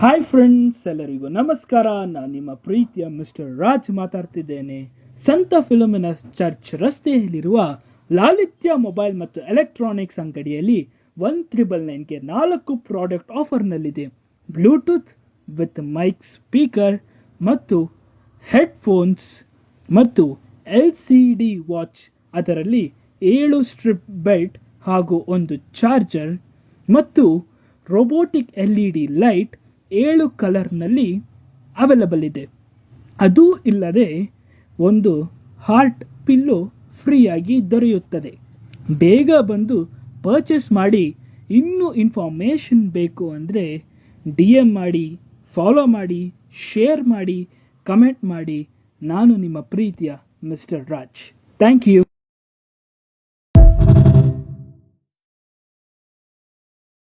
Hi friends, ಎಲ್ಲರಿಗೂ ನಮಸ್ಕಾರ. ನಾನು ನಿಮ್ಮ ಪ್ರೀತಿಯ ಮಿಸ್ಟರ್ ರಾಜ್ ಮಾತಾಡ್ತಿದ್ದೇನೆ. ಸಂತ ಫಿಲೋಮಿನಾ ಚರ್ಚ್ ರಸ್ತೆಯಲ್ಲಿರುವ ಲಾಲಿತ್ಯ ಮೊಬೈಲ್ ಮತ್ತು ಎಲೆಕ್ಟ್ರಾನಿಕ್ಸ್ ಅಂಗಡಿಯಲ್ಲಿ 1399ಗೆ 4 ಪ್ರಾಡಕ್ಟ್ ಆಫರ್ನಲ್ಲಿದೆ. ಬ್ಲೂಟೂತ್ ವಿತ್ ಮೈಕ್, ಸ್ಪೀಕರ್ ಮತ್ತು ಹೆಡ್ಫೋನ್ಸ್ ಮತ್ತು LCD ವಾಚ್, ಅದರಲ್ಲಿ 7 ಸ್ಟ್ರಿಪ್ ಬೆಲ್ಟ್ ಹಾಗೂ 1 ಚಾರ್ಜರ್ ಮತ್ತು ರೋಬೋಟಿಕ್ LED ಲೈಟ್ 7 ಕಲರ್ನಲ್ಲಿ ಅವೈಲಬಲ್ ಇದೆ. ಅದೂ ಇಲ್ಲದೆ ಒಂದು ಹಾರ್ಟ್ ಪಿಲ್ಲೋ ಫ್ರೀಯಾಗಿ ದೊರೆಯುತ್ತದೆ. ಬೇಗ ಬಂದು ಪರ್ಚೇಸ್ ಮಾಡಿ. ಇನ್ನೂ ಇನ್ಫಾರ್ಮೇಷನ್ ಬೇಕು ಅಂದರೆ DM ಮಾಡಿ, ಫಾಲೋ ಮಾಡಿ, ಶೇರ್ ಮಾಡಿ, ಕಮೆಂಟ್ ಮಾಡಿ. ನಾನು ನಿಮ್ಮ ಪ್ರೀತಿಯ ಮಿಸ್ಟರ್ ರಾಜ್. Thank you.